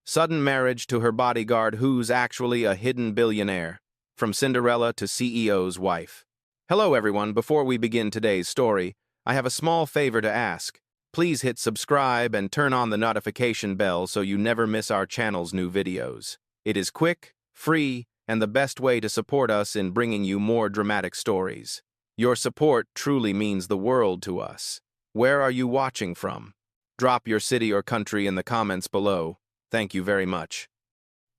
Sudden marriage to her bodyguard who's actually a hidden billionaire. From Cinderella to CEO's wife. Hello everyone, before we begin today's story, I have a small favor to ask. Please hit subscribe and turn on the notification bell so you never miss our channel's new videos. It is quick, free, and the best way to support us in bringing you more dramatic stories. Your support truly means the world to us. Where are you watching from? Drop your city or country in the comments below. Thank you very much.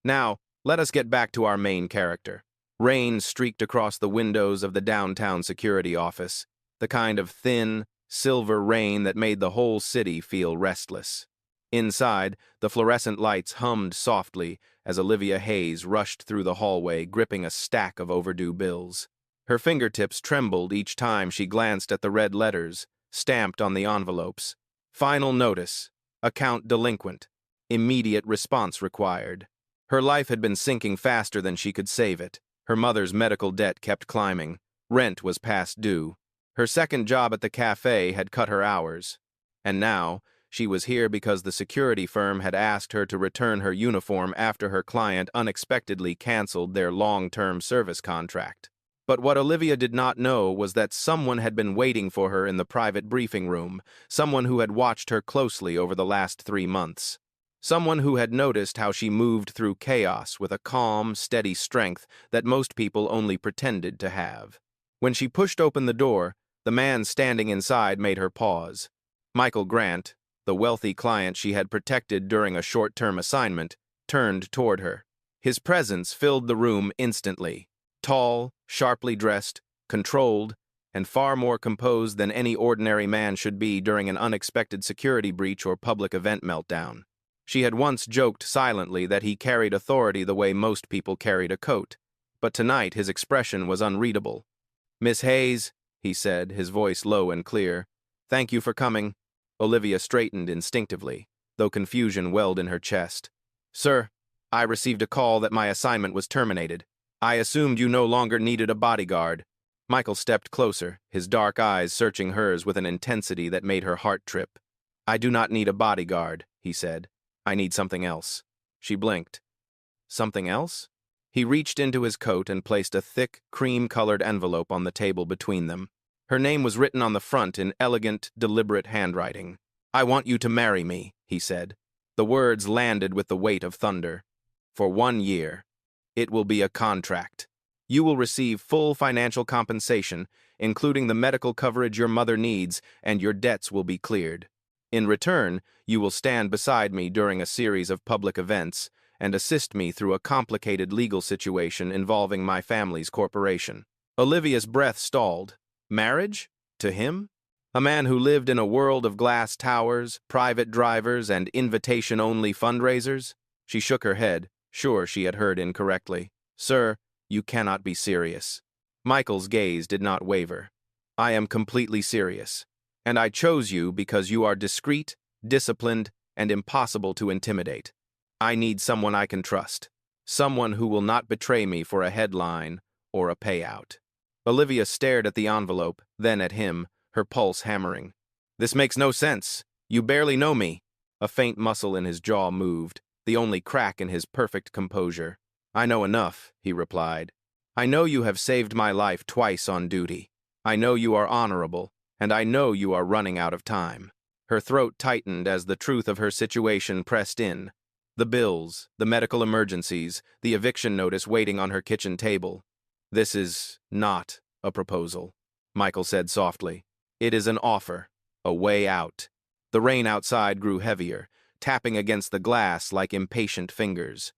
Now, let us get back to our main character. Rain streaked across the windows of the downtown security office, the kind of thin, silver rain that made the whole city feel restless. Inside, the fluorescent lights hummed softly as Olivia Hayes rushed through the hallway gripping a stack of overdue bills. Her fingertips trembled each time she glanced at the red letters, stamped on the envelopes. Final notice. Account delinquent. Immediate response required. Her life had been sinking faster than she could save it. Her mother's medical debt kept climbing. Rent was past due. Her second job at the cafe had cut her hours. And now, she was here because the security firm had asked her to return her uniform after her client unexpectedly canceled their long-term service contract. But what Olivia did not know was that someone had been waiting for her in the private briefing room, someone who had watched her closely over the last 3 months. Someone who had noticed how she moved through chaos with a calm, steady strength that most people only pretended to have. When she pushed open the door, the man standing inside made her pause. Michael Grant, the wealthy client she had protected during a short-term assignment, turned toward her. His presence filled the room instantly. Tall, sharply dressed, controlled, and far more composed than any ordinary man should be during an unexpected security breach or public event meltdown. She had once joked silently that he carried authority the way most people carried a coat, but tonight his expression was unreadable. "Miss Hayes," he said, his voice low and clear, "thank you for coming." Olivia straightened instinctively, though confusion welled in her chest. "Sir, I received a call that my assignment was terminated. I assumed you no longer needed a bodyguard." Michael stepped closer, his dark eyes searching hers with an intensity that made her heart trip. "I do not need a bodyguard," he said. "I need something else." She blinked. Something else? He reached into his coat and placed a thick, cream-colored envelope on the table between them. Her name was written on the front in elegant, deliberate handwriting. "I want you to marry me," he said. The words landed with the weight of thunder. "For 1 year. It will be a contract. You will receive full financial compensation, including the medical coverage your mother needs, and your debts will be cleared. In return, you will stand beside me during a series of public events and assist me through a complicated legal situation involving my family's corporation." Olivia's breath stalled. Marriage? To him? A man who lived in a world of glass towers, private drivers, and invitation-only fundraisers? She shook her head, sure she had heard incorrectly. "Sir, you cannot be serious." Michael's gaze did not waver. "I am completely serious. And I chose you because you are discreet, disciplined, and impossible to intimidate. I need someone I can trust. Someone who will not betray me for a headline or a payout." Olivia stared at the envelope, then at him, her pulse hammering. "This makes no sense. You barely know me." A faint muscle in his jaw moved, the only crack in his perfect composure. "I know enough," he replied. "I know you have saved my life twice on duty. I know you are honorable. And I know you are running out of time." Her throat tightened as the truth of her situation pressed in. The bills, the medical emergencies, the eviction notice waiting on her kitchen table. "This is not a proposal," Michael said softly. "It is an offer, a way out." The rain outside grew heavier, tapping against the glass like impatient fingers.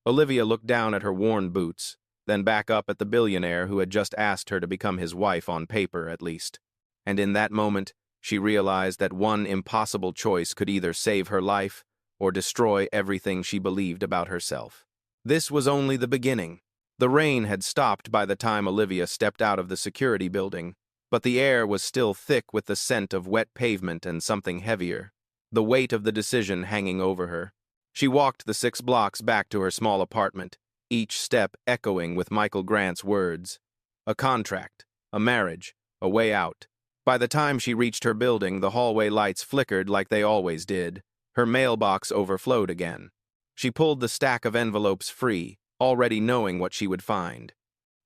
Olivia looked down at her worn boots, then back up at the billionaire who had just asked her to become his wife on paper, at least. And in that moment, she realized that one impossible choice could either save her life or destroy everything she believed about herself. This was only the beginning. The rain had stopped by the time Olivia stepped out of the security building, but the air was still thick with the scent of wet pavement and something heavier, the weight of the decision hanging over her. She walked the 6 blocks back to her small apartment, each step echoing with Michael Grant's words. A contract, a marriage, a way out. By the time she reached her building, the hallway lights flickered like they always did. Her mailbox overflowed again. She pulled the stack of envelopes free, already knowing what she would find.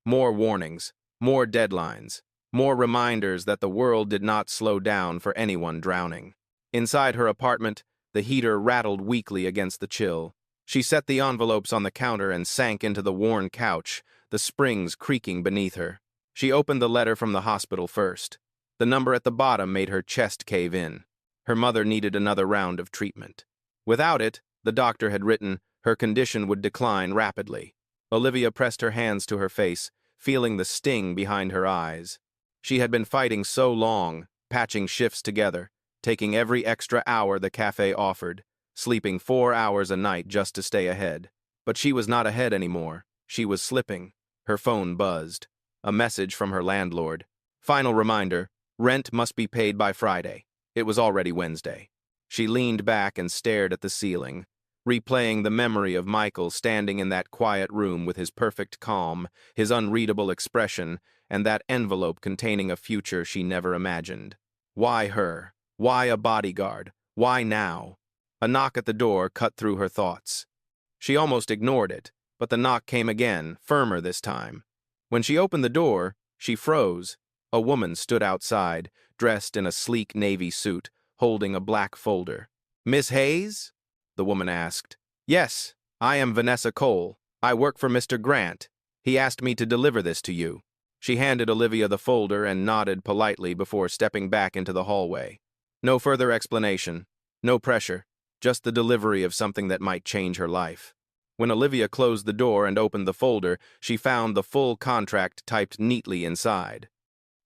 More warnings, more deadlines, more reminders that the world did not slow down for anyone drowning. Inside her apartment, the heater rattled weakly against the chill. She set the envelopes on the counter and sank into the worn couch, the springs creaking beneath her. She opened the letter from the hospital first. The number at the bottom made her chest cave in. Her mother needed another round of treatment. Without it, the doctor had written, her condition would decline rapidly. Olivia pressed her hands to her face, feeling the sting behind her eyes. She had been fighting so long, patching shifts together, taking every extra hour the cafe offered, sleeping 4 hours a night just to stay ahead. But she was not ahead anymore. She was slipping. Her phone buzzed. A message from her landlord. Final reminder, rent must be paid by Friday. It was already Wednesday. She leaned back and stared at the ceiling, replaying the memory of Michael standing in that quiet room with his perfect calm, his unreadable expression, and that envelope containing a future she never imagined. Why her? Why a bodyguard? Why now? A knock at the door cut through her thoughts. She almost ignored it, but the knock came again, firmer this time. When she opened the door, she froze. A woman stood outside, dressed in a sleek navy suit, holding a black folder. "Miss Hayes?" the woman asked. "Yes, I am Vanessa Cole. I work for Mr. Grant. He asked me to deliver this to you." She handed Olivia the folder and nodded politely before stepping back into the hallway. No further explanation, no pressure, just the delivery of something that might change her life. When Olivia closed the door and opened the folder, she found the full contract typed neatly inside.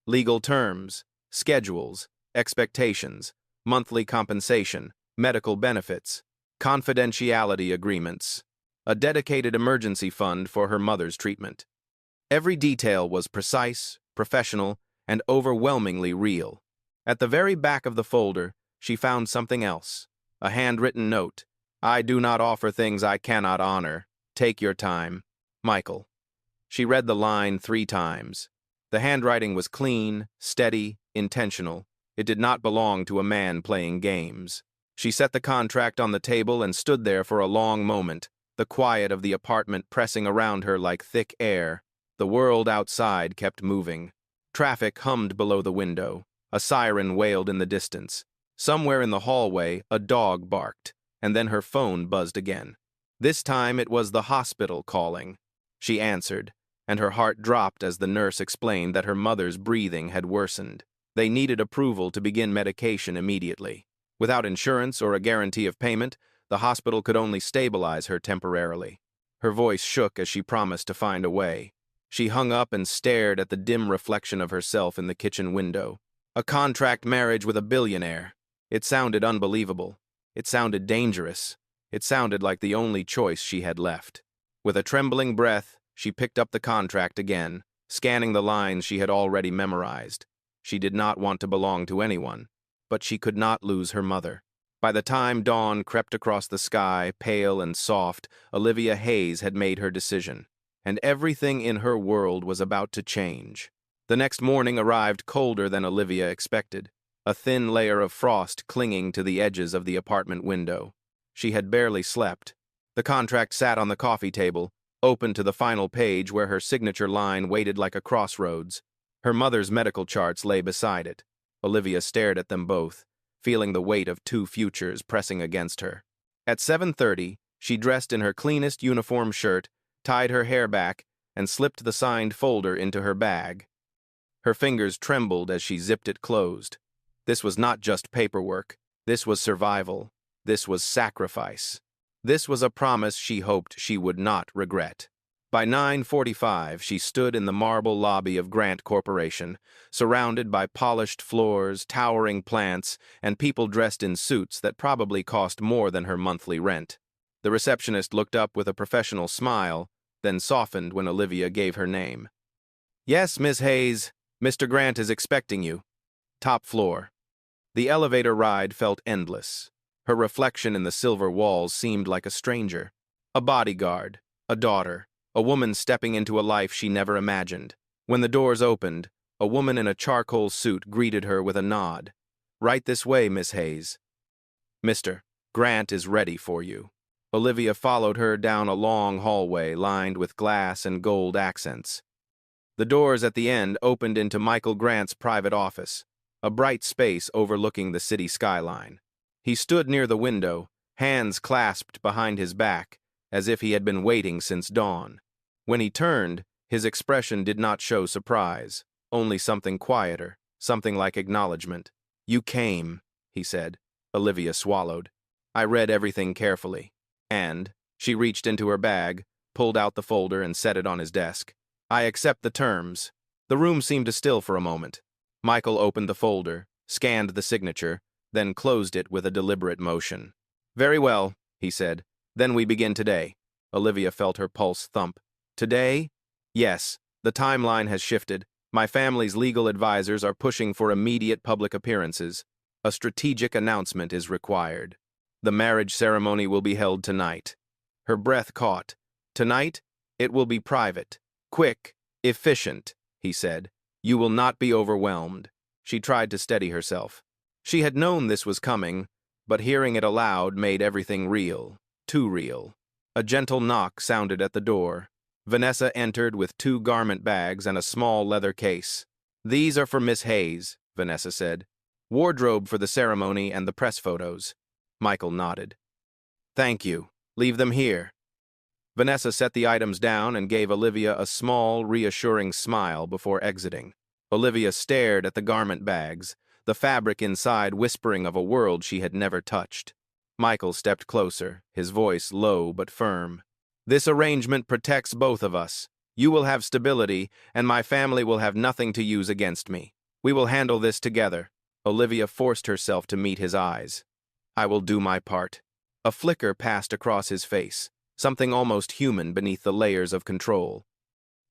Legal terms, schedules, expectations, monthly compensation, medical benefits, confidentiality agreements, a dedicated emergency fund for her mother's treatment. Every detail was precise, professional, and overwhelmingly real. At the very back of the folder, she found something else, a handwritten note. "I do not offer things I cannot honor. Take your time. Michael." She read the line 3 times. The handwriting was clean, steady, intentional. It did not belong to a man playing games. She set the contract on the table and stood there for a long moment, the quiet of the apartment pressing around her like thick air. The world outside kept moving. Traffic hummed below the window. A siren wailed in the distance. Somewhere in the hallway, a dog barked, and then her phone buzzed again. This time it was the hospital calling. She answered, and her heart dropped as the nurse explained that her mother's breathing had worsened. They needed approval to begin medication immediately. Without insurance or a guarantee of payment, the hospital could only stabilize her temporarily. Her voice shook as she promised to find a way. She hung up and stared at the dim reflection of herself in the kitchen window. A contract marriage with a billionaire. It sounded unbelievable. It sounded dangerous. It sounded like the only choice she had left. With a trembling breath, she picked up the contract again, scanning the lines she had already memorized. She did not want to belong to anyone, but she could not lose her mother. By the time dawn crept across the sky, pale and soft, Olivia Hayes had made her decision, and everything in her world was about to change. The next morning arrived colder than Olivia expected, a thin layer of frost clinging to the edges of the apartment window. She had barely slept. The contract sat on the coffee table, open to the final page where her signature line waited like a crossroads. Her mother's medical charts lay beside it. Olivia stared at them both, feeling the weight of 2 futures pressing against her. At 7:30, she dressed in her cleanest uniform shirt, tied her hair back, and slipped the signed folder into her bag. Her fingers trembled as she zipped it closed. This was not just paperwork. This was survival. This was sacrifice. This was a promise she hoped she would not regret. By 9:45, she stood in the marble lobby of Grant Corporation, surrounded by polished floors, towering plants, and people dressed in suits that probably cost more than her monthly rent. The receptionist looked up with a professional smile, then softened when Olivia gave her name. "Yes, Miss Hayes, Mr. Grant is expecting you. Top floor." The elevator ride felt endless. Her reflection in the silver walls seemed like a stranger. A bodyguard, a daughter, a woman stepping into a life she never imagined. When the doors opened, a woman in a charcoal suit greeted her with a nod. "Right this way, Miss Hayes. Mr. Grant is ready for you." Olivia followed her down a long hallway lined with glass and gold accents. The doors at the end opened into Michael Grant's private office, a bright space overlooking the city skyline. He stood near the window, hands clasped behind his back, as if he had been waiting since dawn. When he turned, his expression did not show surprise, only something quieter, something like acknowledgement. "You came," he said. Olivia swallowed. "I read everything carefully." And she reached into her bag, pulled out the folder and set it on his desk. "I accept the terms." The room seemed to still for a moment. Michael opened the folder, scanned the signature, then closed it with a deliberate motion. "Very well," he said. "Then we begin today." Olivia felt her pulse thump. "Today?" "Yes. The timeline has shifted. My family's legal advisors are pushing for immediate public appearances. A strategic announcement is required. The marriage ceremony will be held tonight." Her breath caught. "Tonight? It will be private. Quick, efficient," he said. "You will not be overwhelmed." She tried to steady herself. She had known this was coming, but hearing it aloud made everything real. Too real. A gentle knock sounded at the door. Vanessa entered with 2 garment bags and a small leather case. "These are for Miss Hayes," Vanessa said. "Wardrobe for the ceremony and the press photos." Michael nodded. "Thank you. Leave them here." Vanessa set the items down and gave Olivia a small, reassuring smile before exiting. Olivia stared at the garment bags, the fabric inside whispering of a world she had never touched. Michael stepped closer, his voice low but firm. "This arrangement protects both of us. You will have stability, and my family will have nothing to use against me. We will handle this together." Olivia forced herself to meet his eyes. "I will do my part." A flicker passed across his face, something almost human beneath the layers of control.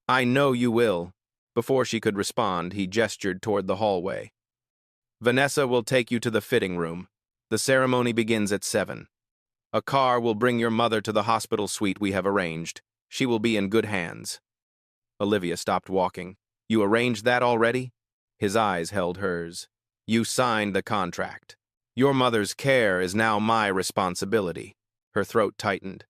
"I know you will." Before she could respond, he gestured toward the hallway. "Vanessa will take you to the fitting room. The ceremony begins at 7. A car will bring your mother to the hospital suite we have arranged. She will be in good hands." Olivia stopped walking. "You arranged that already?" His eyes held hers. "You signed the contract. Your mother's care is now my responsibility." Her throat tightened.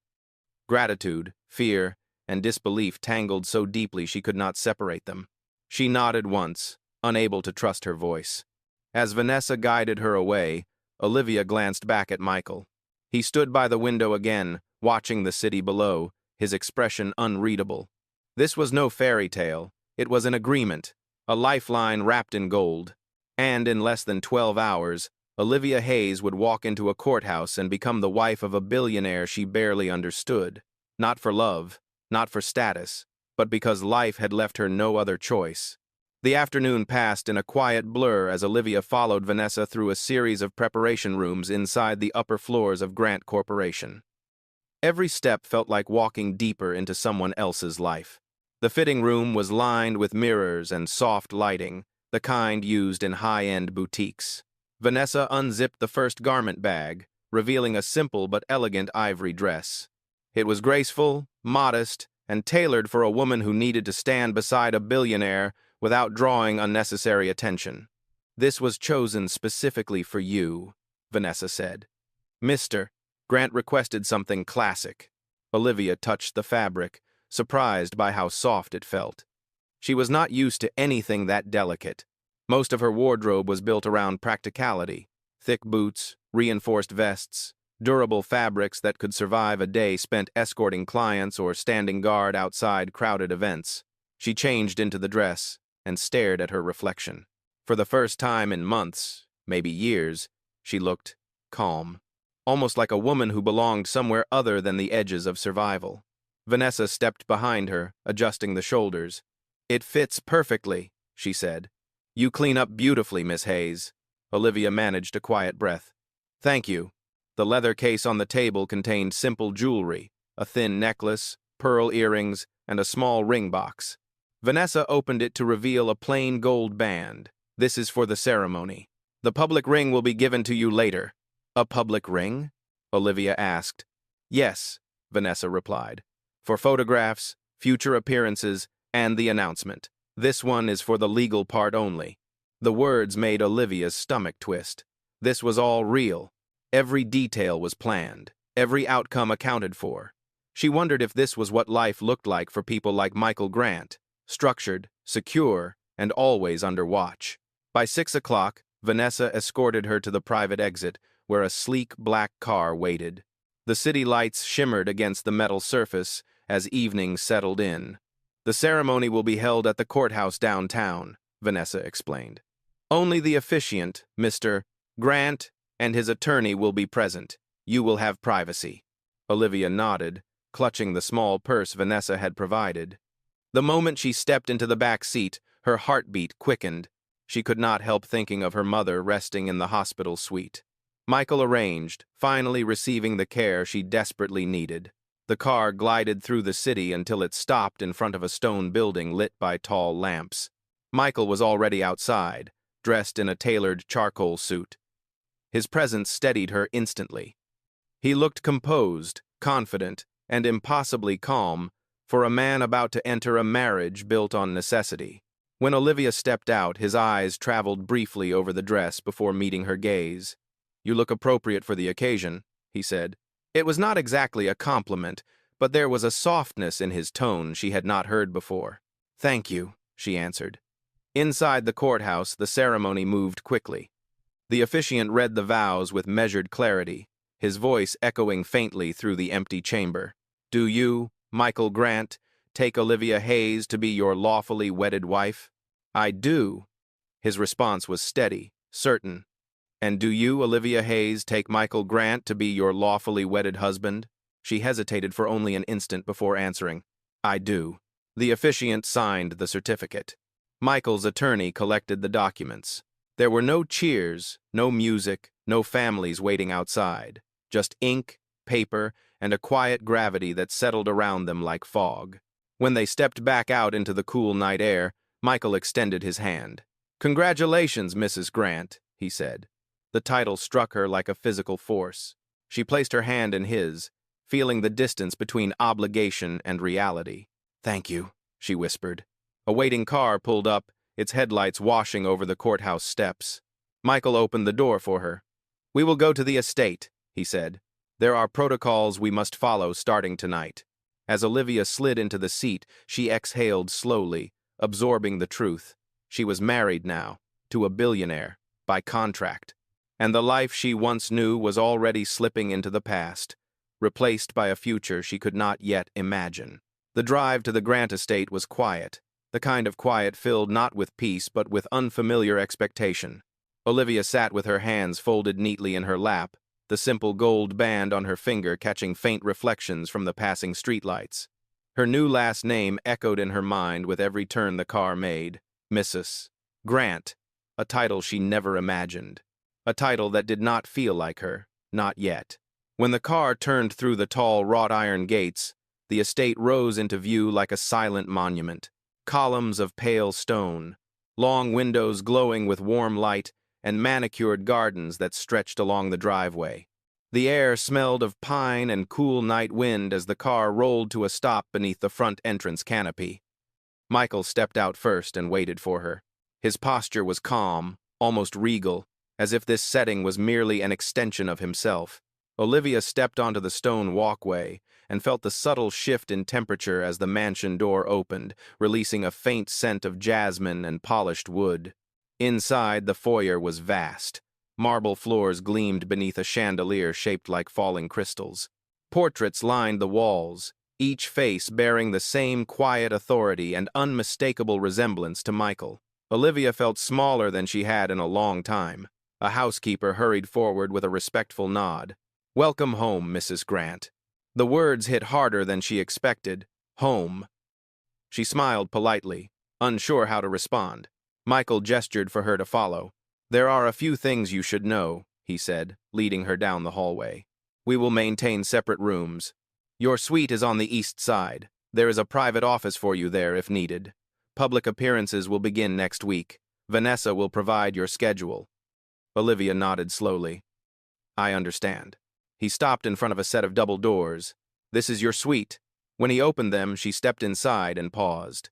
Gratitude, fear, and disbelief tangled so deeply she could not separate them. She nodded once, unable to trust her voice. As Vanessa guided her away, Olivia glanced back at Michael. He stood by the window again, watching the city below, his expression unreadable. This was no fairy tale. It was an agreement, a lifeline wrapped in gold. And in less than 12 hours, Olivia Hayes would walk into a courthouse and become the wife of a billionaire she barely understood. Not for love, not for status, but because life had left her no other choice. The afternoon passed in a quiet blur as Olivia followed Vanessa through a series of preparation rooms inside the upper floors of Grant Corporation. Every step felt like walking deeper into someone else's life. The fitting room was lined with mirrors and soft lighting, the kind used in high-end boutiques. Vanessa unzipped the first garment bag, revealing a simple but elegant ivory dress. It was graceful, modest, and tailored for a woman who needed to stand beside a billionaire without drawing unnecessary attention. "This was chosen specifically for you," Vanessa said. "Mr." Grant requested something classic. Olivia touched the fabric, surprised by how soft it felt. She was not used to anything that delicate. Most of her wardrobe was built around practicality: thick boots, reinforced vests, durable fabrics that could survive a day spent escorting clients or standing guard outside crowded events. She changed into the dress and stared at her reflection. For the first time in months, maybe years, she looked calm, almost like a woman who belonged somewhere other than the edges of survival. Vanessa stepped behind her, adjusting the shoulders. "It fits perfectly," she said. "You clean up beautifully, Miss Hayes." Olivia managed a quiet breath. "Thank you." The leather case on the table contained simple jewelry, a thin necklace, pearl earrings, and a small ring box. Vanessa opened it to reveal a plain gold band. "This is for the ceremony. The public ring will be given to you later." "A public ring?" Olivia asked. "Yes," Vanessa replied. "For photographs, future appearances, and the announcement. This one is for the legal part only." The words made Olivia's stomach twist. This was all real. Every detail was planned. every outcome accounted for. She wondered if this was what life looked like for people like Michael Grant, structured, secure, and always under watch. By 6 o'clock, Vanessa escorted her to the private exit, where a sleek black car waited. The city lights shimmered against the metal surface as evening settled in. "The ceremony will be held at the courthouse downtown," Vanessa explained. "Only the officiant, Mr. Grant, and his attorney will be present. You will have privacy." Olivia nodded, clutching the small purse Vanessa had provided. The moment she stepped into the back seat, her heartbeat quickened. She could not help thinking of her mother resting in the hospital suite. Michael arranged, finally receiving the care she desperately needed. The car glided through the city until it stopped in front of a stone building lit by tall lamps. Michael was already outside, dressed in a tailored charcoal suit. His presence steadied her instantly. He looked composed, confident, and impossibly calm for a man about to enter a marriage built on necessity. When Olivia stepped out, his eyes traveled briefly over the dress before meeting her gaze. "You look appropriate for the occasion," he said. It was not exactly a compliment, but there was a softness in his tone she had not heard before. "Thank you," she answered. Inside the courthouse, the ceremony moved quickly. The officiant read the vows with measured clarity, his voice echoing faintly through the empty chamber. "Do you, Michael Grant, take Olivia Hayes to be your lawfully wedded wife?" "I do." His response was steady, certain. "And do you, Olivia Hayes, take Michael Grant to be your lawfully wedded husband?" She hesitated for only an instant before answering. "I do." The officiant signed the certificate. Michael's attorney collected the documents. There were no cheers, no music, no families waiting outside. Just ink, paper, and a quiet gravity that settled around them like fog. When they stepped back out into the cool night air, Michael extended his hand. "Congratulations, Mrs. Grant," he said. The title struck her like a physical force. She placed her hand in his, feeling the distance between obligation and reality. "Thank you," she whispered. A waiting car pulled up, its headlights washing over the courthouse steps. Michael opened the door for her. "We will go to the estate," he said. "There are protocols we must follow starting tonight." As Olivia slid into the seat, she exhaled slowly, absorbing the truth. She was married now, to a billionaire, by contract. And the life she once knew was already slipping into the past, replaced by a future she could not yet imagine. The drive to the Grant estate was quiet, the kind of quiet filled not with peace but with unfamiliar expectation. Olivia sat with her hands folded neatly in her lap, the simple gold band on her finger catching faint reflections from the passing streetlights. Her new last name echoed in her mind with every turn the car made. Mrs. Grant, a title she never imagined. A title that did not feel like her, not yet. When the car turned through the tall wrought iron gates, the estate rose into view like a silent monument. Columns of pale stone, long windows glowing with warm light, and manicured gardens that stretched along the driveway. The air smelled of pine and cool night wind as the car rolled to a stop beneath the front entrance canopy. Michael stepped out first and waited for her. His posture was calm, almost regal, as if this setting was merely an extension of himself. Olivia stepped onto the stone walkway and felt the subtle shift in temperature as the mansion door opened, releasing a faint scent of jasmine and polished wood. Inside, the foyer was vast. Marble floors gleamed beneath a chandelier shaped like falling crystals. Portraits lined the walls, each face bearing the same quiet authority and unmistakable resemblance to Michael. Olivia felt smaller than she had in a long time. A housekeeper hurried forward with a respectful nod. "Welcome home, Mrs. Grant." The words hit harder than she expected. Home. She smiled politely, unsure how to respond. Michael gestured for her to follow. "There are a few things you should know," he said, leading her down the hallway. "We will maintain separate rooms. Your suite is on the east side. There is a private office for you there if needed. Public appearances will begin next week. Vanessa will provide your schedule." Olivia nodded slowly. "I understand." He stopped in front of a set of double doors. "This is your suite." When he opened them, she stepped inside and paused.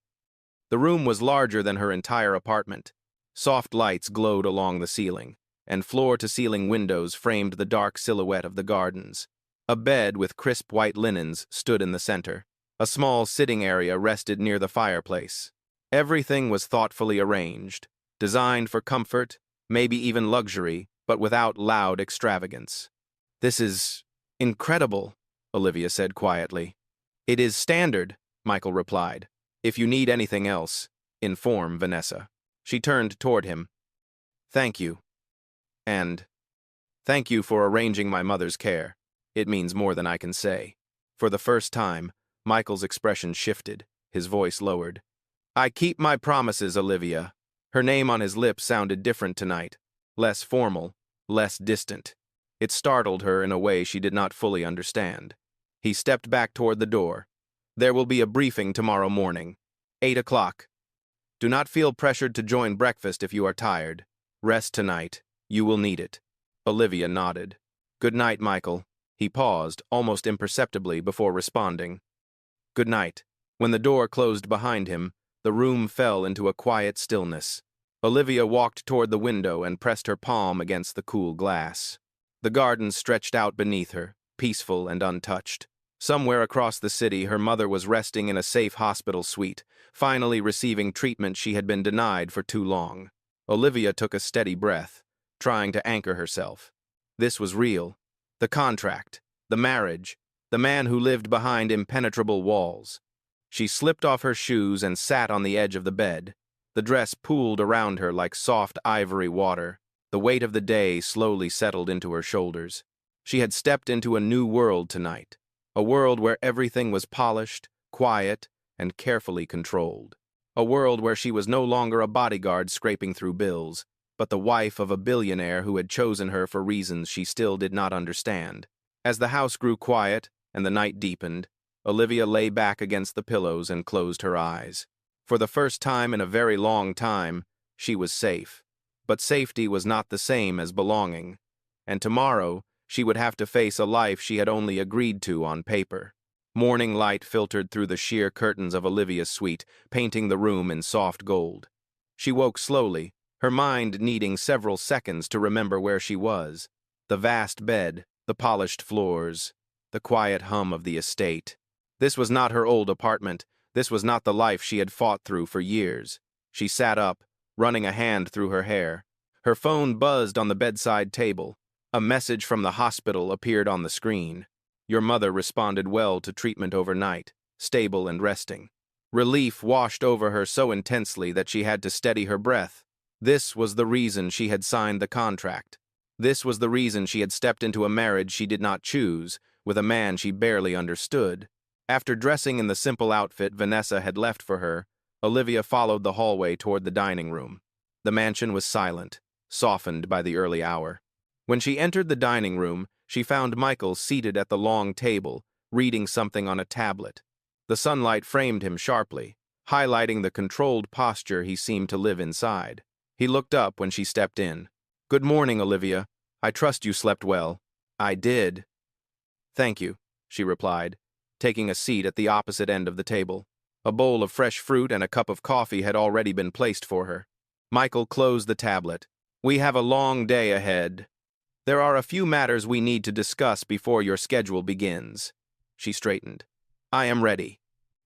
The room was larger than her entire apartment. Soft lights glowed along the ceiling, and floor-to-ceiling windows framed the dark silhouette of the gardens. A bed with crisp white linens stood in the center. A small sitting area rested near the fireplace. Everything was thoughtfully arranged, designed for comfort, maybe even luxury, but without loud extravagance. "This is incredible," Olivia said quietly. "It is standard," Michael replied. "If you need anything else, inform Vanessa." She turned toward him. "Thank you. And thank you for arranging my mother's care. It means more than I can say." For the first time, Michael's expression shifted, his voice lowered. "I keep my promises, Olivia." Her name on his lips sounded different tonight, less formal, less distant. It startled her in a way she did not fully understand. He stepped back toward the door. "There will be a briefing tomorrow morning, 8 o'clock. Do not feel pressured to join breakfast if you are tired. Rest tonight. You will need it." Olivia nodded. "Good night, Michael." He paused, almost imperceptibly, before responding. "Good night." When the door closed behind him, the room fell into a quiet stillness. Olivia walked toward the window and pressed her palm against the cool glass. The garden stretched out beneath her, peaceful and untouched. Somewhere across the city, her mother was resting in a safe hospital suite, finally receiving treatment she had been denied for too long. Olivia took a steady breath, trying to anchor herself. This was real. The contract, the marriage, the man who lived behind impenetrable walls. She slipped off her shoes and sat on the edge of the bed. The dress pooled around her like soft ivory water. The weight of the day slowly settled into her shoulders. She had stepped into a new world tonight, a world where everything was polished, quiet, and carefully controlled. A world where she was no longer a bodyguard scraping through bills, but the wife of a billionaire who had chosen her for reasons she still did not understand. As the house grew quiet and the night deepened, Olivia lay back against the pillows and closed her eyes. For the first time in a very long time, she was safe. But safety was not the same as belonging, and tomorrow she would have to face a life she had only agreed to on paper. Morning light filtered through the sheer curtains of Olivia's suite, painting the room in soft gold. She woke slowly, her mind needing several seconds to remember where she was. The vast bed, the polished floors, the quiet hum of the estate. This was not her old apartment. This was not the life she had fought through for years. She sat up, running a hand through her hair. Her phone buzzed on the bedside table. A message from the hospital appeared on the screen. Your mother responded well to treatment overnight, stable and resting. Relief washed over her so intensely that she had to steady her breath. This was the reason she had signed the contract. This was the reason she had stepped into a marriage she did not choose, with a man she barely understood. After dressing in the simple outfit Vanessa had left for her, Olivia followed the hallway toward the dining room. The mansion was silent, softened by the early hour. When she entered the dining room, she found Michael seated at the long table, reading something on a tablet. The sunlight framed him sharply, highlighting the controlled posture he seemed to live inside. He looked up when she stepped in. "Good morning, Olivia. I trust you slept well." "I did." "Thank you," she replied, taking a seat at the opposite end of the table. A bowl of fresh fruit and a cup of coffee had already been placed for her. Michael closed the tablet. "We have a long day ahead. There are a few matters we need to discuss before your schedule begins." She straightened. "I am ready."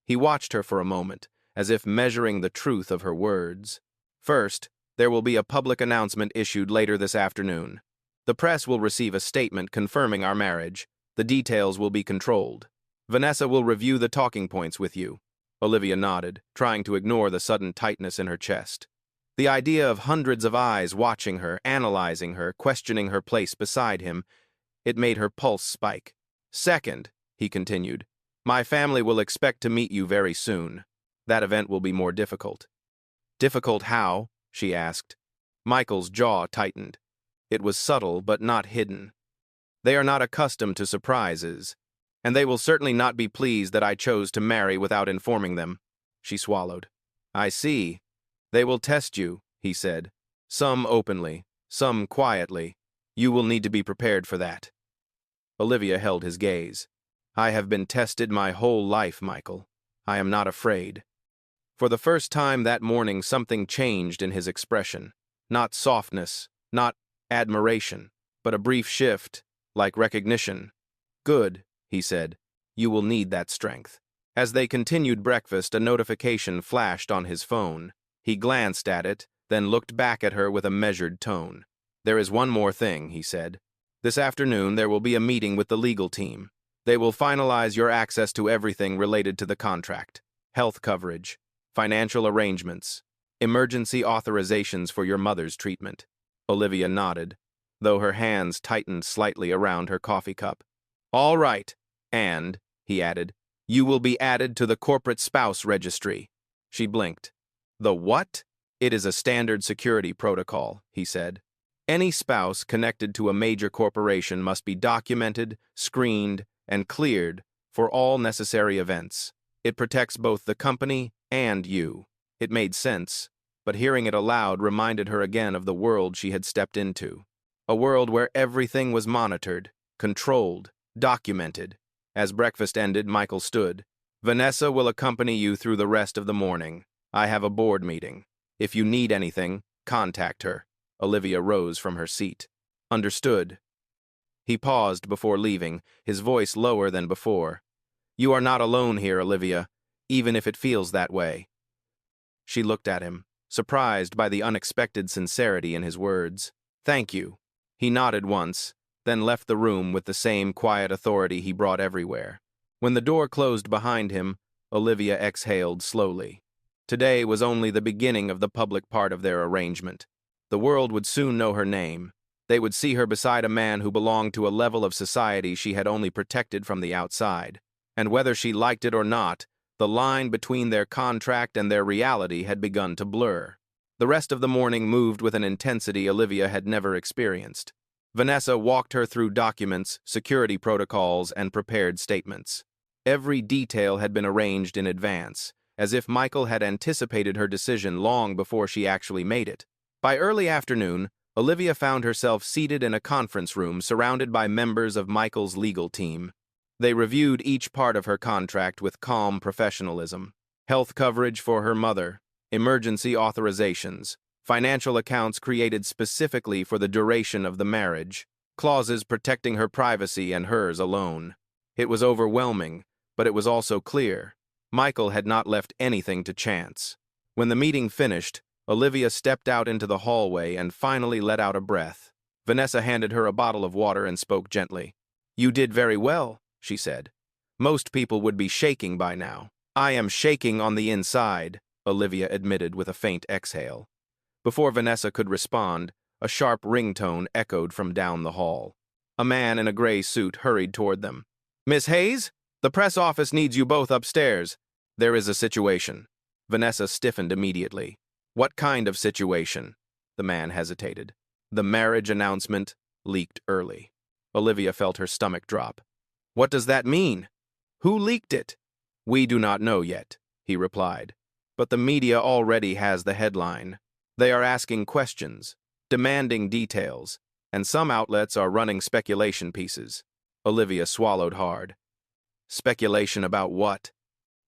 He watched her for a moment, as if measuring the truth of her words. "First, there will be a public announcement issued later this afternoon. The press will receive a statement confirming our marriage. The details will be controlled. Vanessa will review the talking points with you." Olivia nodded, trying to ignore the sudden tightness in her chest. The idea of hundreds of eyes watching her, analyzing her, questioning her place beside him, it made her pulse spike. "Second," he continued, "my family will expect to meet you very soon. That event will be more difficult." "Difficult how?" she asked. Michael's jaw tightened. It was subtle but not hidden. "They are not accustomed to surprises, and they will certainly not be pleased that I chose to marry without informing them." She swallowed. "I see. They will test you," he said. "Some openly, some quietly. You will need to be prepared for that." Olivia held his gaze. "I have been tested my whole life, Michael. I am not afraid." For the first time that morning, something changed in his expression. Not softness, not admiration, but a brief shift, like recognition. Good, he said. You will need that strength. As they continued breakfast, a notification flashed on his phone. He glanced at it, then looked back at her with a measured tone. There is one more thing, he said. This afternoon there will be a meeting with the legal team. They will finalize your access to everything related to the contract. Health coverage, financial arrangements, emergency authorizations for your mother's treatment. Olivia nodded, though her hands tightened slightly around her coffee cup. All right, and, he added, you will be added to the corporate spouse registry. She blinked. The what? It is a standard security protocol, he said. Any spouse connected to a major corporation must be documented, screened, and cleared for all necessary events. It protects both the company and you. It made sense, but hearing it aloud reminded her again of the world she had stepped into. A world where everything was monitored, controlled, documented. As breakfast ended, Michael stood. Vanessa will accompany you through the rest of the morning. I have a board meeting. If you need anything, contact her. Olivia rose from her seat. Understood. He paused before leaving, his voice lower than before. You are not alone here, Olivia, even if it feels that way. She looked at him, surprised by the unexpected sincerity in his words. Thank you. He nodded once, then left the room with the same quiet authority he brought everywhere. When the door closed behind him, Olivia exhaled slowly. Today was only the beginning of the public part of their arrangement. The world would soon know her name. They would see her beside a man who belonged to a level of society she had only protected from the outside. And whether she liked it or not, the line between their contract and their reality had begun to blur. The rest of the morning moved with an intensity Olivia had never experienced. Vanessa walked her through documents, security protocols, and prepared statements. Every detail had been arranged in advance, as if Michael had anticipated her decision long before she actually made it. By early afternoon, Olivia found herself seated in a conference room surrounded by members of Michael's legal team. They reviewed each part of her contract with calm professionalism. Health coverage for her mother, emergency authorizations, financial accounts created specifically for the duration of the marriage, clauses protecting her privacy and hers alone. It was overwhelming, but it was also clear. Michael had not left anything to chance. When the meeting finished, Olivia stepped out into the hallway and finally let out a breath. Vanessa handed her a bottle of water and spoke gently. You did very well, she said. Most people would be shaking by now. I am shaking on the inside, Olivia admitted with a faint exhale. Before Vanessa could respond, a sharp ringtone echoed from down the hall. A man in a gray suit hurried toward them. Miss Hayes, the press office needs you both upstairs. There is a situation. Vanessa stiffened immediately. What kind of situation? The man hesitated. The marriage announcement leaked early. Olivia felt her stomach drop. What does that mean? Who leaked it? We do not know yet, he replied. But the media already has the headline. They are asking questions, demanding details, and some outlets are running speculation pieces. Olivia swallowed hard. Speculation about what?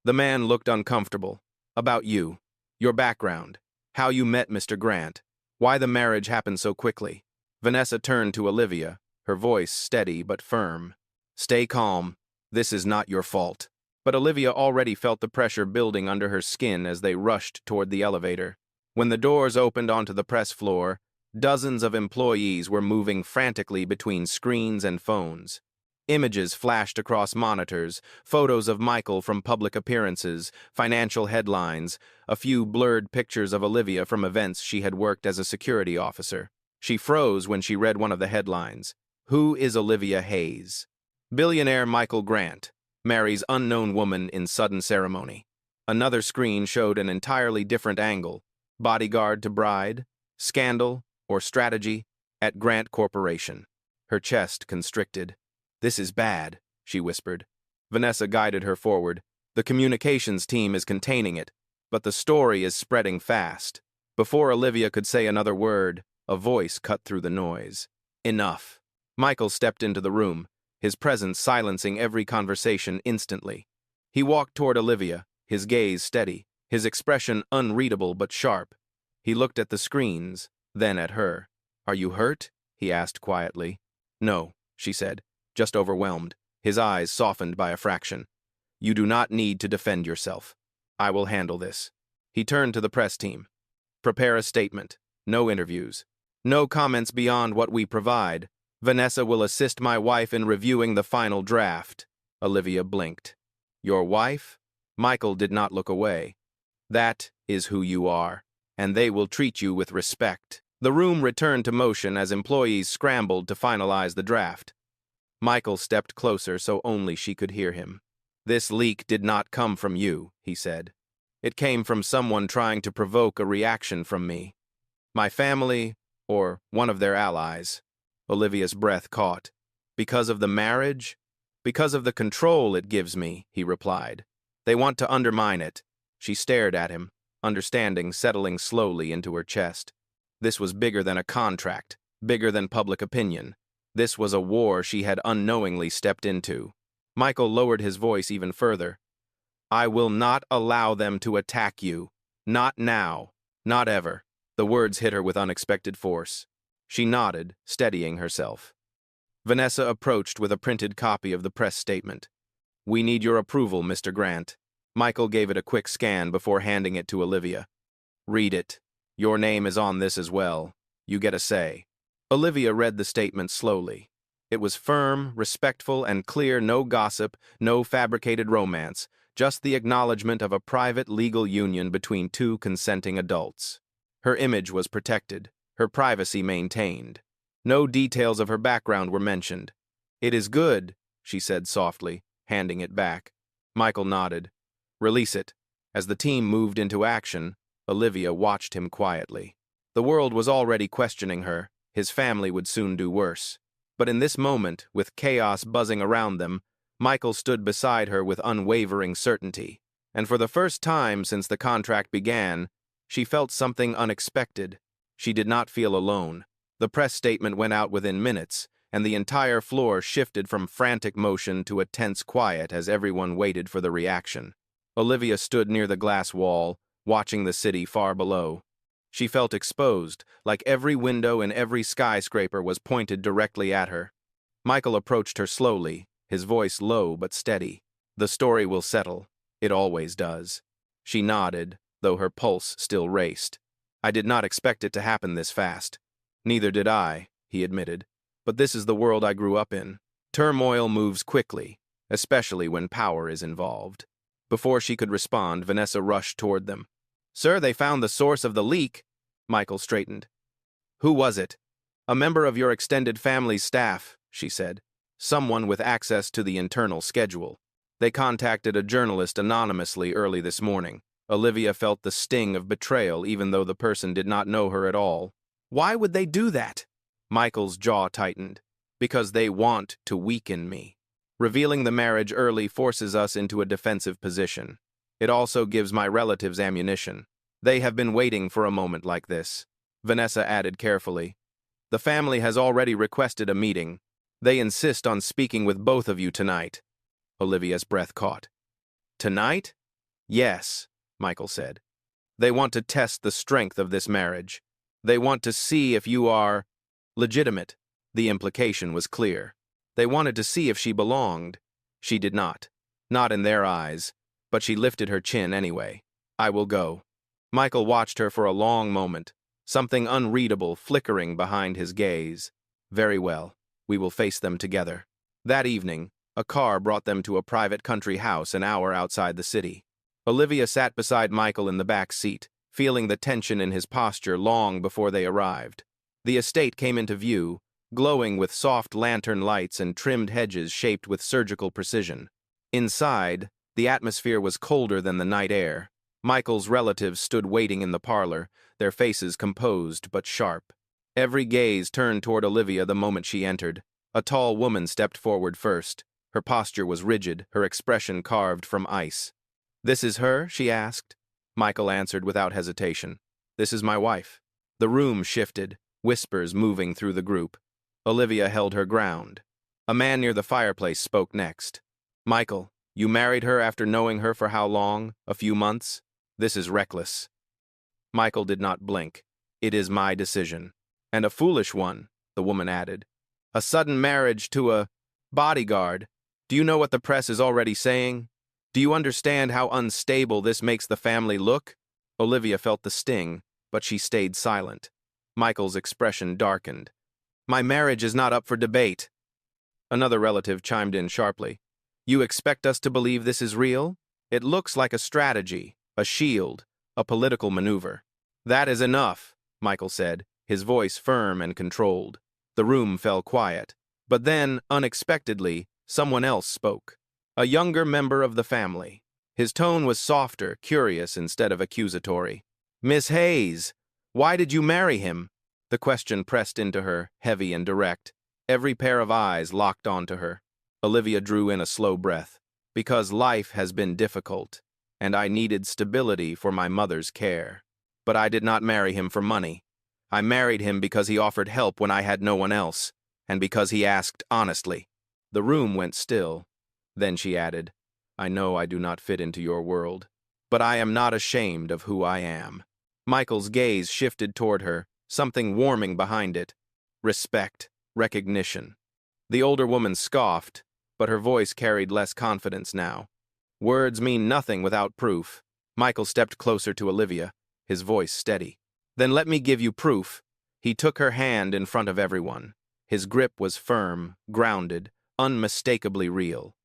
The man looked uncomfortable. About you, your background, how you met Mr. Grant, why the marriage happened so quickly. Vanessa turned to Olivia, her voice steady but firm. Stay calm. This is not your fault. But Olivia already felt the pressure building under her skin as they rushed toward the elevator. When the doors opened onto the press floor, dozens of employees were moving frantically between screens and phones. Images flashed across monitors, photos of Michael from public appearances, financial headlines, a few blurred pictures of Olivia from events she had worked as a security officer. She froze when she read one of the headlines. Who is Olivia Hayes? Billionaire Michael Grant marries unknown woman in sudden ceremony. Another screen showed an entirely different angle. Bodyguard to bride, scandal, or strategy at Grant Corporation. Her chest constricted. This is bad, she whispered. Vanessa guided her forward. The communications team is containing it, but the story is spreading fast. Before Olivia could say another word, a voice cut through the noise. Enough. Michael stepped into the room, his presence silencing every conversation instantly. He walked toward Olivia, his gaze steady, his expression unreadable but sharp. He looked at the screens, then at her. Are you hurt? He asked quietly. No, she said, just overwhelmed. his eyes softened by a fraction. "You do not need to defend yourself. I will handle this." He turned to the press team. "Prepare a statement. No interviews. No comments beyond what we provide. Vanessa will assist my wife in reviewing the final draft." Olivia blinked. "Your wife?" Michael did not look away. "That is who you are, and they will treat you with respect." The room returned to motion as employees scrambled to finalize the draft. Michael stepped closer so only she could hear him. "This leak did not come from you," he said. "It came from someone trying to provoke a reaction from me. My family, or one of their allies." Olivia's breath caught. "Because of the marriage? Because of the control it gives me," he replied. "They want to undermine it." She stared at him, understanding settling slowly into her chest. This was bigger than a contract, bigger than public opinion. This was a war she had unknowingly stepped into. Michael lowered his voice even further. "I will not allow them to attack you. Not now. Not ever." The words hit her with unexpected force. She nodded, steadying herself. Vanessa approached with a printed copy of the press statement. "We need your approval, Mr. Grant." Michael gave it a quick scan before handing it to Olivia. "Read it. Your name is on this as well. You get a say." Olivia read the statement slowly. It was firm, respectful, and clear. No gossip, no fabricated romance, just the acknowledgement of a private legal union between two consenting adults. Her image was protected, her privacy maintained. No details of her background were mentioned. "It is good," she said softly, handing it back. Michael nodded. "Release it." As the team moved into action, Olivia watched him quietly. The world was already questioning her. His family would soon do worse. But in this moment, with chaos buzzing around them, Michael stood beside her with unwavering certainty. And for the first time since the contract began, she felt something unexpected. She did not feel alone. The press statement went out within minutes, and the entire floor shifted from frantic motion to a tense quiet as everyone waited for the reaction. Olivia stood near the glass wall, watching the city far below. She felt exposed, like every window in every skyscraper was pointed directly at her. Michael approached her slowly, his voice low but steady. "The story will settle. It always does." She nodded, though her pulse still raced. "I did not expect it to happen this fast." "Neither did I," he admitted. "But this is the world I grew up in. Turmoil moves quickly, especially when power is involved." Before she could respond, Vanessa rushed toward them. "Sir, they found the source of the leak." Michael straightened. "Who was it?" "A member of your extended family's staff," she said. "Someone with access to the internal schedule. They contacted a journalist anonymously early this morning." Olivia felt the sting of betrayal even though the person did not know her at all. "Why would they do that?" Michael's jaw tightened. "Because they want to weaken me. Revealing the marriage early forces us into a defensive position. It also gives my relatives ammunition. They have been waiting for a moment like this." Vanessa added carefully. "The family has already requested a meeting. They insist on speaking with both of you tonight." Olivia's breath caught. "Tonight?" "Yes," Michael said. "They want to test the strength of this marriage. They want to see if you are legitimate." The implication was clear. They wanted to see if she belonged. She did not. Not in their eyes. But she lifted her chin anyway. "I will go." Michael watched her for a long moment, something unreadable flickering behind his gaze. "Very well. We will face them together." That evening, a car brought them to a private country house an hour outside the city. Olivia sat beside Michael in the back seat, feeling the tension in his posture long before they arrived. The estate came into view, glowing with soft lantern lights and trimmed hedges shaped with surgical precision. Inside, the atmosphere was colder than the night air. Michael's relatives stood waiting in the parlor, their faces composed but sharp. Every gaze turned toward Olivia the moment she entered. A tall woman stepped forward first. Her posture was rigid, her expression carved from ice. "This is her?" she asked. Michael answered without hesitation. "This is my wife." The room shifted, whispers moving through the group. Olivia held her ground. A man near the fireplace spoke next. "Michael, you married her after knowing her for how long? A few months? This is reckless." Michael did not blink. "It is my decision." "And a foolish one," the woman added. "A sudden marriage to a bodyguard." Do you know what the press is already saying? Do you understand how unstable this makes the family look? Olivia felt the sting, but she stayed silent. Michael's expression darkened. My marriage is not up for debate. Another relative chimed in sharply. You expect us to believe this is real? It looks like a strategy, a shield, a political maneuver. That is enough, Michael said, his voice firm and controlled. The room fell quiet. But then, unexpectedly, someone else spoke. A younger member of the family. His tone was softer, curious instead of accusatory. Miss Hayes, why did you marry him? The question pressed into her, heavy and direct. Every pair of eyes locked onto her. Olivia drew in a slow breath. Because life has been difficult, and I needed stability for my mother's care. But I did not marry him for money. I married him because he offered help when I had no one else, and because he asked honestly. The room went still. Then she added, I know I do not fit into your world, but I am not ashamed of who I am. Michael's gaze shifted toward her, something warming behind it. Respect, recognition. The older woman scoffed, but her voice carried less confidence now. Words mean nothing without proof. Michael stepped closer to Olivia, his voice steady. Then let me give you proof. He took her hand in front of everyone. His grip was firm, grounded, unmistakably real.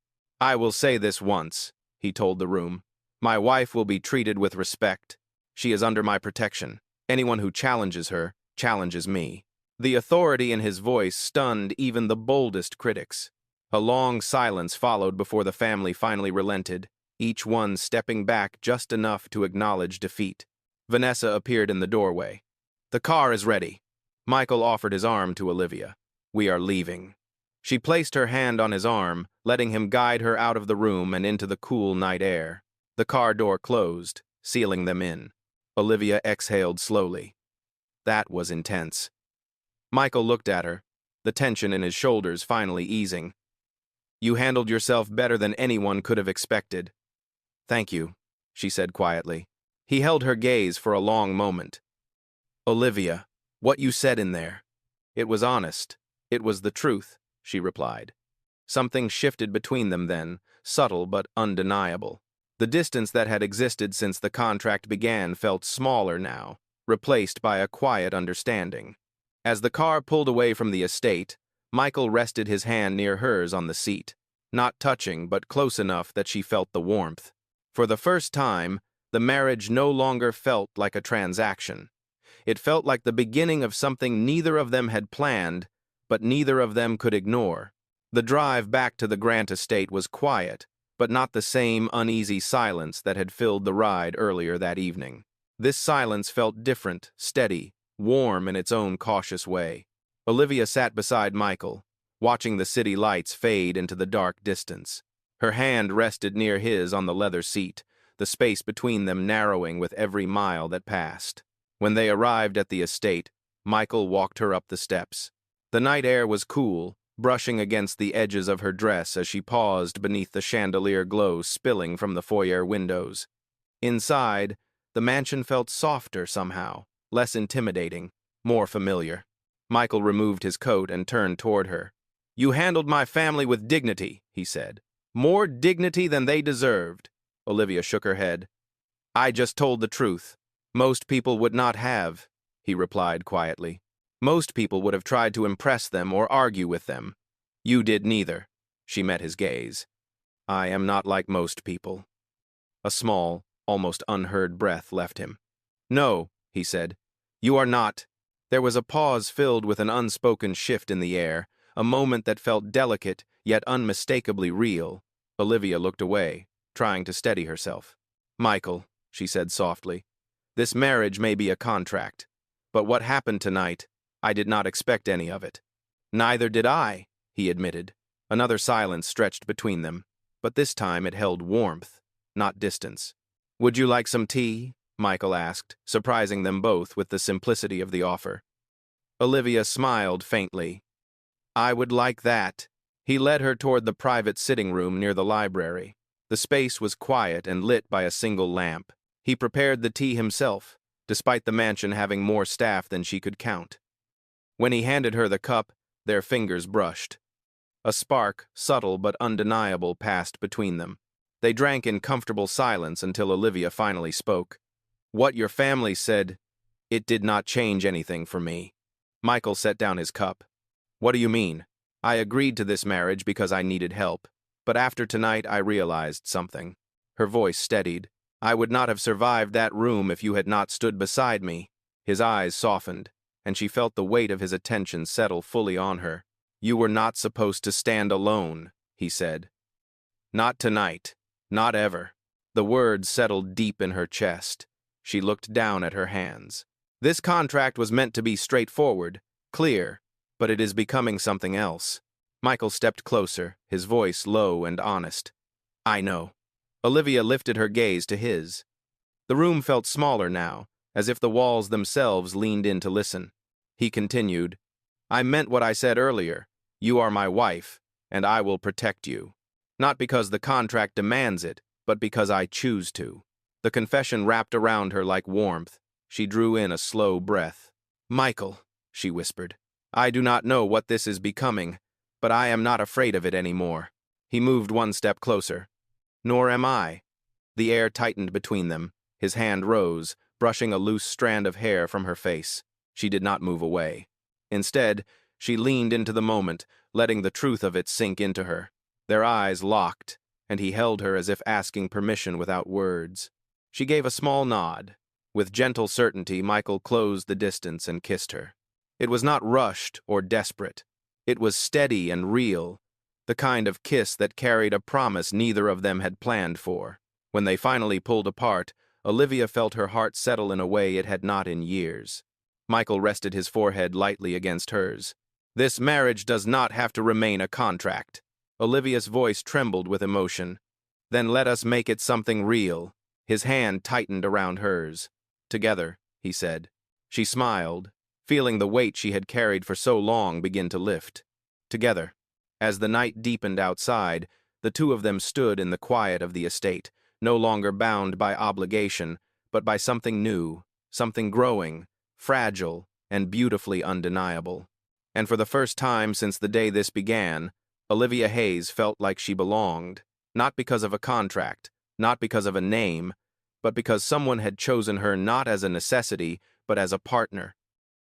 I will say this once, he told the room. My wife will be treated with respect. She is under my protection. Anyone who challenges her, challenges me. The authority in his voice stunned even the boldest critics. A long silence followed before the family finally relented, each one stepping back just enough to acknowledge defeat. Vanessa appeared in the doorway. The car is ready. Michael offered his arm to Olivia. We are leaving. She placed her hand on his arm, letting him guide her out of the room and into the cool night air. The car door closed, sealing them in. Olivia exhaled slowly. That was intense. Michael looked at her, the tension in his shoulders finally easing. You handled yourself better than anyone could have expected. Thank you, she said quietly. He held her gaze for a long moment. Olivia, what you said in there. It was honest. It was the truth, she replied. Something shifted between them then, subtle but undeniable. The distance that had existed since the contract began felt smaller now, replaced by a quiet understanding. As the car pulled away from the estate, Michael rested his hand near hers on the seat, not touching but close enough that she felt the warmth. For the first time, the marriage no longer felt like a transaction. It felt like the beginning of something neither of them had planned, but neither of them could ignore. The drive back to the Grant estate was quiet, but not the same uneasy silence that had filled the ride earlier that evening. This silence felt different, steady, warm in its own cautious way. Olivia sat beside Michael, watching the city lights fade into the dark distance. Her hand rested near his on the leather seat, the space between them narrowing with every mile that passed. When they arrived at the estate, Michael walked her up the steps. The night air was cool, brushing against the edges of her dress as she paused beneath the chandelier glow spilling from the foyer windows. Inside, the mansion felt softer somehow, less intimidating, more familiar. Michael removed his coat and turned toward her. You handled my family with dignity, he said. More dignity than they deserved. Olivia shook her head. I just told the truth. Most people would not have, he replied quietly. Most people would have tried to impress them or argue with them. You did neither. She met his gaze. I am not like most people. A small, almost unheard breath left him. No, he said. You are not. There was a pause filled with an unspoken shift in the air, a moment that felt delicate, yet unmistakably real. Olivia looked away, trying to steady herself. Michael, she said softly, this marriage may be a contract, but what happened tonight, I did not expect any of it. Neither did I, he admitted. Another silence stretched between them, but this time it held warmth, not distance. Would you like some tea? Michael asked, surprising them both with the simplicity of the offer. Olivia smiled faintly. I would like that. He led her toward the private sitting room near the library. The space was quiet and lit by a single lamp. He prepared the tea himself, despite the mansion having more staff than she could count. When he handed her the cup, their fingers brushed. A spark, subtle but undeniable, passed between them. They drank in comfortable silence until Olivia finally spoke. "What your family said, it did not change anything for me." Michael set down his cup. "What do you mean? I agreed to this marriage because I needed help. But after tonight, I realized something." Her voice steadied. "I would not have survived that room if you had not stood beside me." His eyes softened, and she felt the weight of his attention settle fully on her. "You were not supposed to stand alone," he said. "Not tonight. Not ever." The words settled deep in her chest. She looked down at her hands. This contract was meant to be straightforward, clear, but it is becoming something else. Michael stepped closer, his voice low and honest. "I know." Olivia lifted her gaze to his. The room felt smaller now, as if the walls themselves leaned in to listen. He continued, "I meant what I said earlier. You are my wife, and I will protect you. Not because the contract demands it, but because I choose to." The confession wrapped around her like warmth. She drew in a slow breath. "Michael," she whispered, "I do not know what this is becoming, but I am not afraid of it anymore." He moved one step closer. "Nor am I." The air tightened between them. His hand rose, brushing a loose strand of hair from her face. She did not move away. Instead, she leaned into the moment, letting the truth of it sink into her. Their eyes locked, and he held her as if asking permission without words. She gave a small nod. With gentle certainty, Michael closed the distance and kissed her. It was not rushed or desperate. It was steady and real, the kind of kiss that carried a promise neither of them had planned for. When they finally pulled apart, Olivia felt her heart settle in a way it had not in years. Michael rested his forehead lightly against hers. "This marriage does not have to remain a contract." Olivia's voice trembled with emotion. "Then let us make it something real." His hand tightened around hers. "Together," he said. She smiled, feeling the weight she had carried for so long begin to lift. Together. As the night deepened outside, the two of them stood in the quiet of the estate, no longer bound by obligation, but by something new, something growing, fragile, and beautifully undeniable. And for the first time since the day this began, Olivia Hayes felt like she belonged, not because of a contract, not because of a name, but because someone had chosen her not as a necessity, but as a partner.